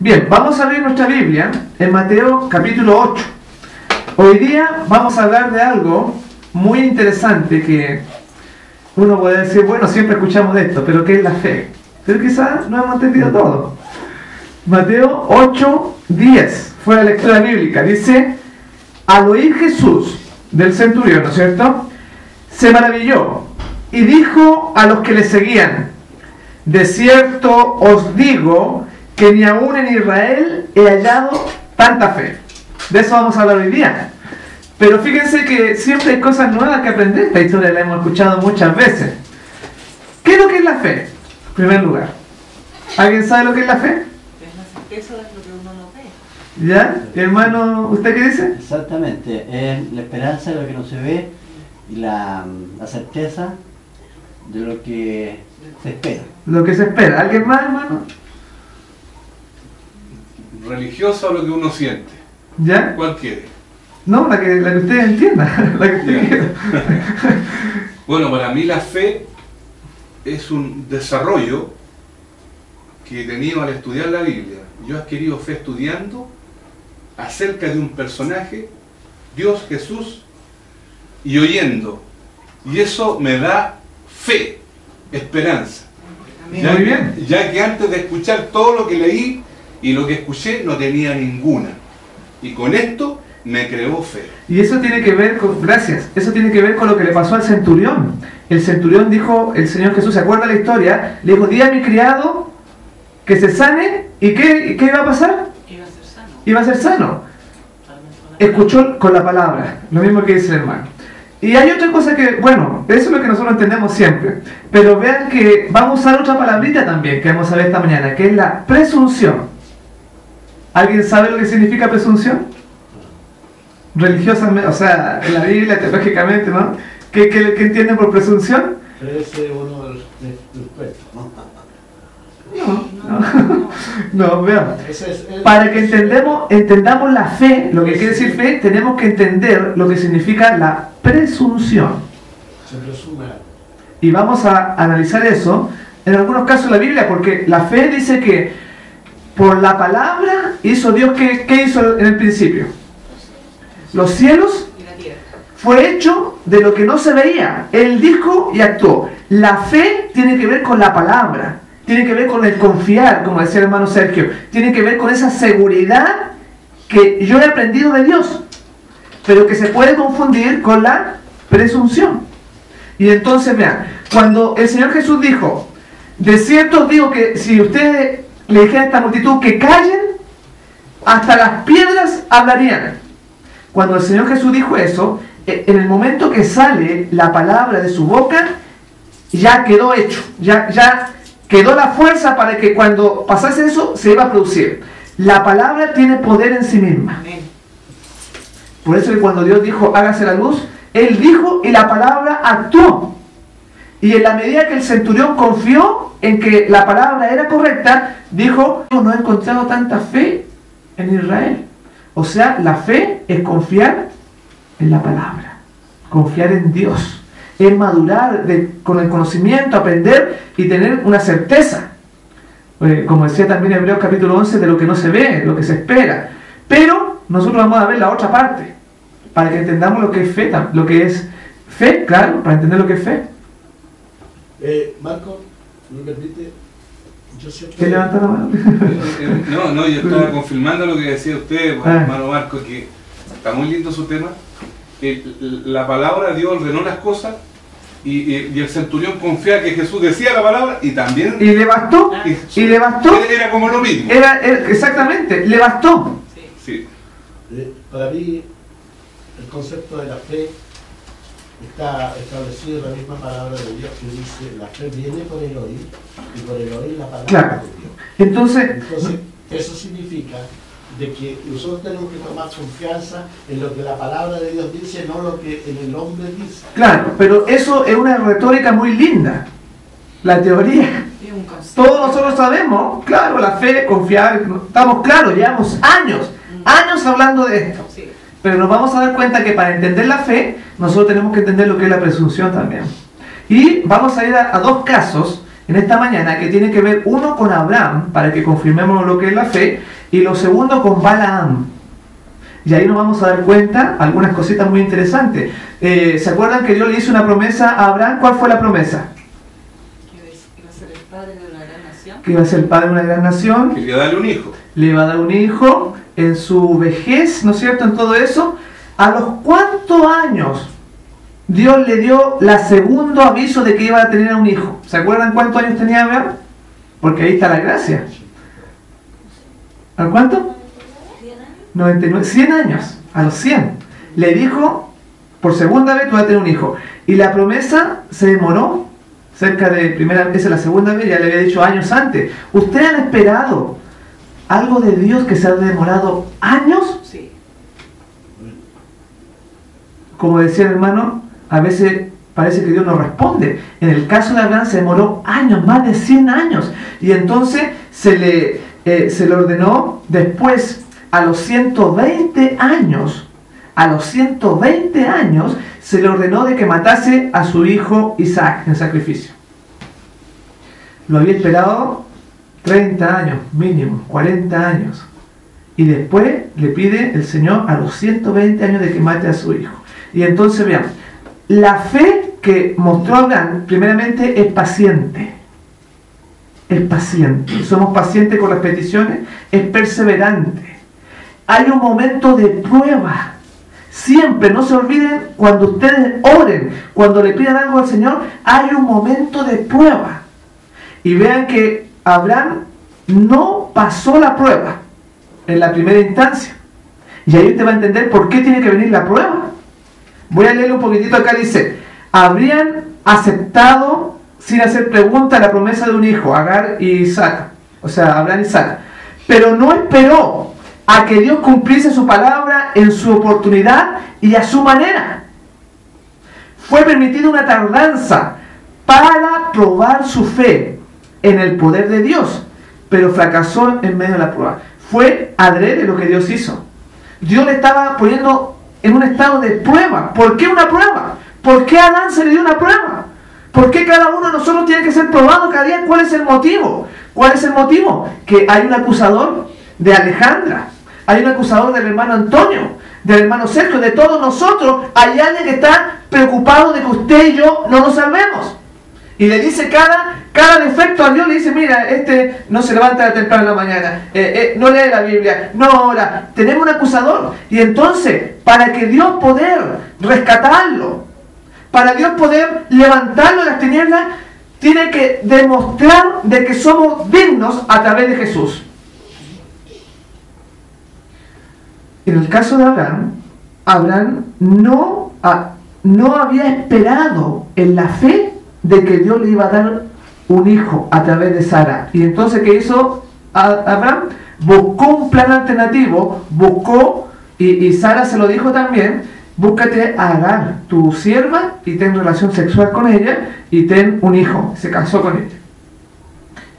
Bien, vamos a abrir nuestra Biblia en Mateo capítulo 8. Hoy día vamos a hablar de algo muy interesante que uno puede decir, bueno, siempre escuchamos de esto, pero ¿qué es la fe? Pero quizás no hemos entendido todo. Mateo 8:10 fue la lectura bíblica. Dice, al oír Jesús del centurión, ¿no es cierto?, se maravilló y dijo a los que le seguían, de cierto os digo que ni aún en Israel he hallado tanta fe. De eso vamos a hablar hoy día. Pero fíjense que siempre hay cosas nuevas que aprender. Esta historia la hemos escuchado muchas veces. ¿Qué es lo que es la fe? En primer lugar, ¿alguien sabe lo que es la fe? Es la certeza de lo que uno no ve. ¿Ya? Hermano, ¿usted qué dice? Exactamente, es la esperanza de lo que no se ve y la certeza de lo que se espera. Lo que se espera. ¿Alguien más, hermano? Religioso a lo que uno siente. ¿Ya? ¿Cuál quiere? No, la que usted entienda. La que usted quiera. Bueno, para mí la fe es un desarrollo que he tenido al estudiar la Biblia. Yo he adquirido fe estudiando acerca de un personaje, Dios Jesús, y oyendo. Y eso me da fe, esperanza. Muy bien. Ya que antes de escuchar todo lo que leí y lo que escuché no tenía ninguna. Y con esto me creó fe. Y eso tiene que ver con, gracias, eso tiene que ver con lo que le pasó al centurión. El centurión dijo, el Señor Jesús, ¿se acuerda la historia? Le dijo, di a mi criado que se sane, ¿y qué iba a pasar? Iba a ser sano. Iba a ser sano. Escuchó con la palabra, lo mismo que dice el hermano. Y hay otra cosa que, bueno, eso es lo que nosotros entendemos siempre, pero vean que vamos a usar otra palabrita también que vamos a ver esta mañana, que es la presunción. ¿Alguien sabe lo que significa presunción? Religiosamente, o sea, en la Biblia, teológicamente, ¿no? ¿Qué entienden por presunción? Parece uno de los cuentos, No, vean. Para que entendamos la fe, lo que quiere decir fe, tenemos que entender lo que significa la presunción. Se presume algo. Y vamos a analizar eso en algunos casos de la Biblia, porque la fe dice que por la palabra hizo Dios, ¿qué hizo en el principio? Los cielos Y la tierra. fue hecho de lo que no se veía. Él dijo y actuó. La fe tiene que ver con la palabra, tiene que ver con el confiar, como decía el hermano Sergio, tiene que ver con esa seguridad que yo he aprendido de Dios, pero que se puede confundir con la presunción. Y entonces vean, cuando el Señor Jesús dijo, de cierto os digo que si ustedes le dijeran a esta multitud que callen, hasta las piedras hablarían. Cuando el Señor Jesús dijo eso, en el momento que sale la palabra de su boca, ya quedó hecho, ya quedó la fuerza para que cuando pasase eso se iba a producir. La palabra tiene poder en sí misma. Amén. Por eso que cuando Dios dijo, hágase la luz, Él dijo y la palabra actuó. Y en la medida que el centurión confió en que la palabra era correcta, dijo, no he encontrado tanta fe en Israel. O sea, la fe es confiar en la palabra, confiar en Dios, es madurar con el conocimiento, aprender y tener una certeza. Como decía también Hebreos capítulo 11, de lo que no se ve, lo que se espera. Pero nosotros vamos a ver la otra parte, para que entendamos lo que es fe, claro, para entender lo que es fe. Marco, ¿me permite? Yo siempre... ¿Quién levanta la mano? No, yo estaba confirmando lo que decía usted, hermano Marco, que está muy lindo su tema. La palabra de Dios ordenó las cosas y el centurión confía que Jesús decía la palabra y también... Y le bastó, Era como lo mismo. Exactamente, le bastó. Sí. Para mí, el concepto de la fe está establecido en la misma palabra de Dios que dice, la fe viene por el oír y por el oír la palabra Claro. de Dios. Entonces, Eso significa de que nosotros tenemos que tomar confianza en lo que la palabra de Dios dice, no lo que el hombre dice. claro, pero eso es una retórica muy linda, la teoría. Es un concepto. Todos nosotros sabemos, claro, la fe, confiar, estamos claros, llevamos años hablando de esto. Sí. Pero nos vamos a dar cuenta que para entender la fe, nosotros tenemos que entender lo que es la presunción también. Y vamos a ir a dos casos en esta mañana que tiene que ver uno con Abraham, para que confirmemos lo que es la fe, y lo segundo con Balaam. Y ahí nos vamos a dar cuenta algunas cositas muy interesantes. ¿Se acuerdan que Dios le hizo una promesa a Abraham? ¿Cuál fue la promesa? Que iba a ser el padre de una gran nación. Que iba a ser el padre de una gran nación. Que le iba a darle un hijo. Le iba a dar un hijo en su vejez, ¿no es cierto? En todo eso. ¿A los cuántos años Dios le dio el segundo aviso de que iba a tener un hijo? ¿Se acuerdan cuántos años tenía Abraham? Porque ahí está la gracia. ¿A cuánto? 99, 100 años. A los 100. Le dijo, por segunda vez tú vas a tener un hijo. Y la promesa se demoró cerca de, primera vez, la segunda vez, ya le había dicho años antes. ¿Ustedes han esperado algo de Dios que se ha demorado años? Sí. Como decía el hermano, a veces parece que Dios no responde. En el caso de Abraham se demoró años, más de 100 años. Y entonces se le ordenó después, a los 120 años, se le ordenó de que matase a su hijo Isaac en sacrificio. Lo había esperado 30 años, mínimo, 40 años. Y después le pide el Señor a los 120 años de que mate a su hijo. Y entonces vean, la fe que mostró Abraham, primeramente, es paciente. Es paciente. Somos pacientes con las peticiones, es perseverante. Hay un momento de prueba. Siempre, no se olviden, cuando ustedes oren, cuando le pidan algo al Señor, hay un momento de prueba. Y vean que Abraham no pasó la prueba en la primera instancia. Y ahí usted va a entender por qué tiene que venir la prueba. Voy a leer un poquitito acá, dice, habrían aceptado sin hacer pregunta la promesa de un hijo, Agar y Sara, o sea, Abraham y Sara, pero no esperó a que Dios cumpliese su palabra en su oportunidad y a su manera. Fue permitida una tardanza para probar su fe en el poder de Dios, pero fracasó en medio de la prueba. Fue adrede lo que Dios hizo. Dios le estaba poniendo en un estado de prueba. ¿Por qué una prueba? ¿Por qué a Adán se le dio una prueba? ¿Por qué cada uno de nosotros tiene que ser probado cada día? ¿Cuál es el motivo? ¿Cuál es el motivo? Que hay un acusador de Alejandra, hay un acusador del hermano Antonio, del hermano Sergio, de todos nosotros. Hay alguien que está preocupado de que usted y yo no nos salvemos. Y le dice cada defecto a Dios, le dice, mira, este no se levanta temprano en la mañana, no lee la Biblia, no ora. Tenemos un acusador. Y entonces, para que Dios poder rescatarlo, para Dios poder levantarlo de las tinieblas, tiene que demostrar de que somos dignos a través de Jesús. En el caso de Abraham no había esperado en la fe de que Dios le iba a dar un hijo a través de Sara. Y entonces, ¿qué hizo Abraham? Buscó un plan alternativo, y Sara se lo dijo también, búscate a Agar, tu sierva, y ten relación sexual con ella, y ten un hijo. Se casó con ella.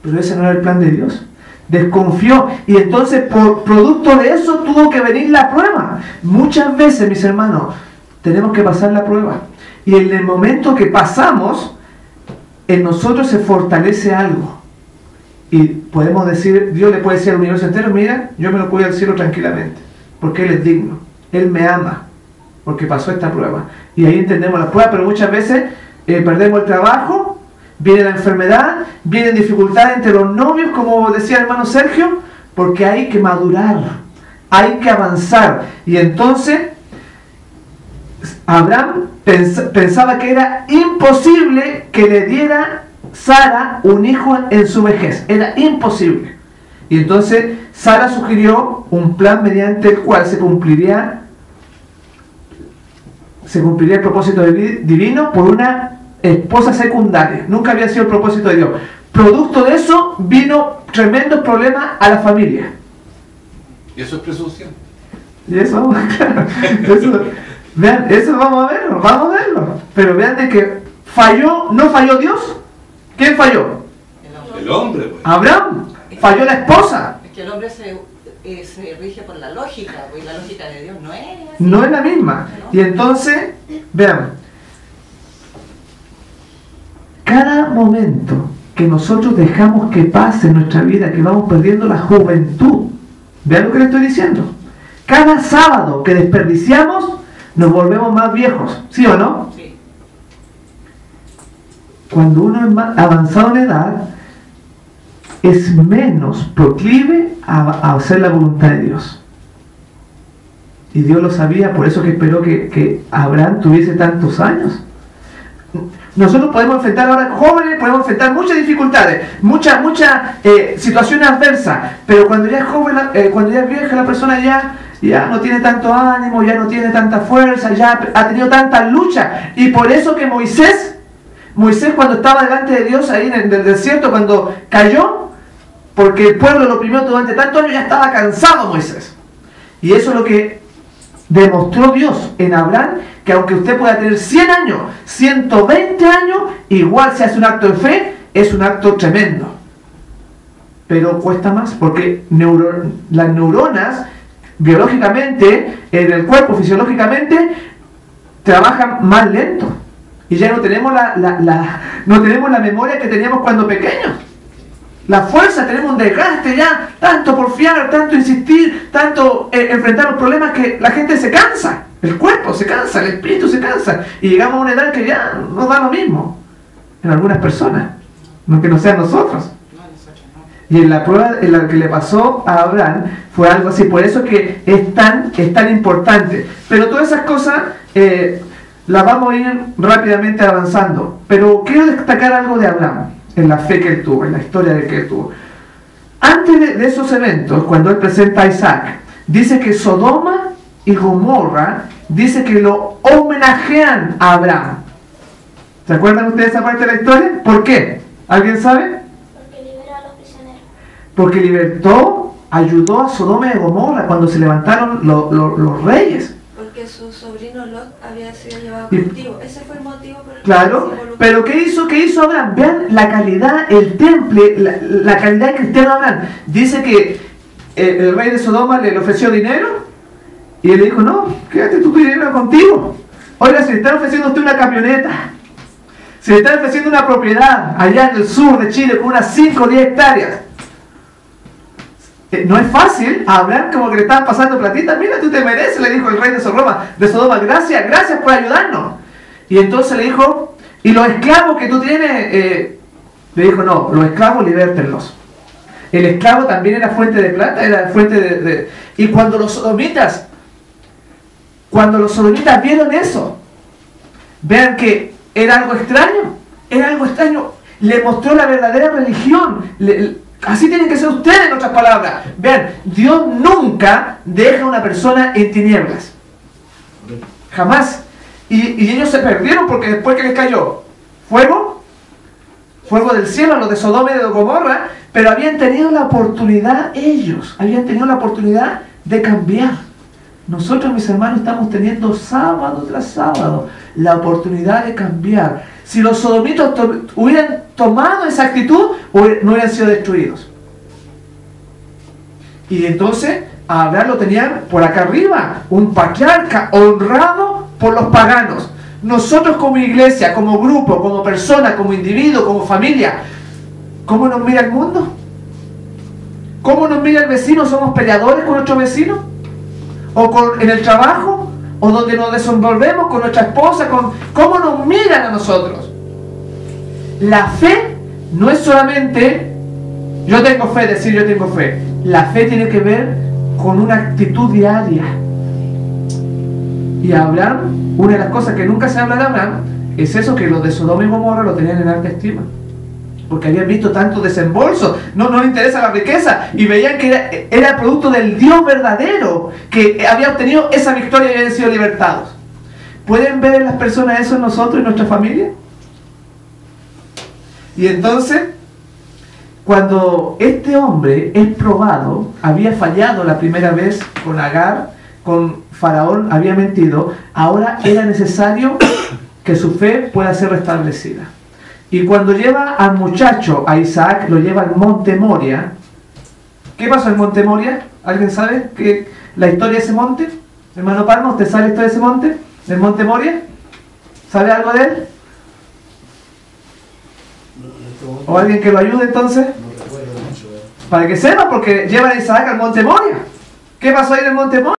Pero ese no era el plan de Dios. Desconfió, y entonces por producto de eso tuvo que venir la prueba. Muchas veces, mis hermanos, tenemos que pasar la prueba, y en el momento que pasamos, en nosotros se fortalece algo, y podemos decir, Dios le puede decir al universo entero, mira, yo me lo puedo ir al cielo tranquilamente, porque Él es digno, Él me ama, porque pasó esta prueba. Y ahí entendemos la prueba. Pero muchas veces perdemos el trabajo, viene la enfermedad, vienen dificultades entre los novios, como decía el hermano Sergio, porque hay que madurar, hay que avanzar. Y entonces Abraham pensaba que era imposible que le diera Sara un hijo en su vejez. Era imposible. Y entonces Sara sugirió un plan mediante el cual se cumpliría el propósito divino por una esposa secundaria. Nunca había sido el propósito de Dios. Producto de eso vino tremendos problemas a la familia. Y eso es presunción. Y eso, claro, vean, eso vamos a verlo. Pero vean de que no falló Dios. ¿Quién falló? El hombre, pues. Abraham. Falló la esposa. Es que el hombre se rige por la lógica, pues la lógica de Dios no es así. No es la misma. Y entonces, vean, cada momento que nosotros dejamos que pase en nuestra vida, que vamos perdiendo la juventud. Vean lo que le estoy diciendo. Cada sábado que desperdiciamos, nos volvemos más viejos, ¿sí o no? Sí. Cuando uno es más avanzado en edad, es menos proclive a hacer la voluntad de Dios. Y Dios lo sabía, por eso que esperó que Abraham tuviese tantos años. Nosotros podemos enfrentar ahora, jóvenes, podemos enfrentar muchas dificultades, muchas situaciones adversas, pero cuando ya es joven, cuando ya es vieja la persona ya no tiene tanto ánimo, ya no tiene tanta fuerza, ya ha tenido tantas luchas. Y por eso que Moisés cuando estaba delante de Dios ahí en el desierto, cuando cayó, porque el pueblo lo oprimió durante tantos años, ya estaba cansado Moisés. Y eso es lo que demostró Dios en Abraham, que aunque usted pueda tener 100 años, 120 años, igual si hace un acto de fe, es un acto tremendo. Pero cuesta más, porque las neuronas, biológicamente, en el cuerpo, fisiológicamente, trabajan más lento. Y ya no tenemos no tenemos la memoria que teníamos cuando pequeños. La fuerza, tenemos un desgaste ya, tanto porfiar, tanto insistir, tanto enfrentar los problemas, que la gente se cansa, el cuerpo se cansa, el espíritu se cansa, y llegamos a una edad que ya no da lo mismo en algunas personas, aunque no sean nosotros. Y en la prueba en la que le pasó a Abraham fue algo así, por eso que es tan importante. Pero todas esas cosas las vamos a ir rápidamente avanzando, pero quiero destacar algo de Abraham, en la fe que él tuvo, en la historia de que él tuvo. Antes de esos eventos, cuando él presenta a Isaac, dice que Sodoma y Gomorra, dice que lo homenajean a Abraham. ¿Se acuerdan ustedes esa parte de la historia? ¿Por qué? ¿Alguien sabe? Porque liberó a los prisioneros. Porque libertó, ayudó a Sodoma y Gomorra cuando se levantaron los reyes. Porque su sobrino Lot había sido llevado cautivo. Ese fue el motivo por el que Claro, se involucró. pero ¿qué hizo Abraham? Vean la calidad, el temple, la calidad cristiana de Abraham. Dice que el rey de Sodoma le ofreció dinero y él le dijo, no, quédate tu dinero contigo. Oiga, si le están ofreciendo a usted una camioneta, si le están ofreciendo una propiedad allá en el sur de Chile con unas 5 o 10 hectáreas, no es fácil. A Abraham como que le estaban pasando platita. Mira, tú te mereces, le dijo el rey de Sodoma, gracias por ayudarnos. Y entonces le dijo, y los esclavos que tú tienes, le dijo, no, los esclavos libértenlos. El esclavo también era fuente de plata, era fuente de... Y cuando los sodomitas vieron eso, vean que era algo extraño, le mostró la verdadera religión. Así tienen que ser ustedes, en otras palabras. Vean, Dios nunca deja a una persona en tinieblas. Jamás. Y ellos se perdieron porque después que les cayó fuego del cielo a los de Sodoma y de Gomorra, pero habían tenido la oportunidad de cambiar. Nosotros, mis hermanos, estamos teniendo sábado tras sábado la oportunidad de cambiar. Si los sodomitas hubieran tomado esa actitud, no hubieran sido destruidos. Y entonces a Abraham lo tenían por acá arriba, un patriarca honrado por los paganos. Nosotros como iglesia, como grupo, como persona, como individuo, como familia, ¿cómo nos mira el mundo? ¿Cómo nos mira el vecino? ¿Somos peleadores con nuestro vecino? ¿O en el trabajo? ¿O donde nos desenvolvemos con nuestra esposa? ¿Cómo nos miran a nosotros? La fe no es solamente yo tengo fe, decir yo tengo fe. La fe tiene que ver con una actitud diaria. Y Abraham, una de las cosas que nunca se habla de Abraham, es eso, que los de Sodoma y Gomorra lo tenían en alta estima. Porque habían visto tanto desembolso, no les interesa la riqueza, y veían que era el producto del Dios verdadero, que había obtenido esa victoria y habían sido libertados. ¿Pueden ver en las personas eso en nosotros, en nuestra familia? Y entonces, cuando este hombre es probado, había fallado la primera vez con Agar, con Faraón, había mentido, ahora era necesario que su fe pueda ser restablecida. Y cuando lleva al muchacho, a Isaac, lo lleva al monte Moria. ¿Qué pasó en monte Moria? ¿Alguien sabe la historia de ese monte? Hermano Palma, ¿usted sabe la historia de ese monte? ¿Del monte Moria? ¿Sabe algo de él? este momento ¿O alguien que lo ayude entonces? no recuerdo mucho. Para que sepa, porque llevan a Isaac al monte Moria. ¿Qué pasó ahí en el monte Moria?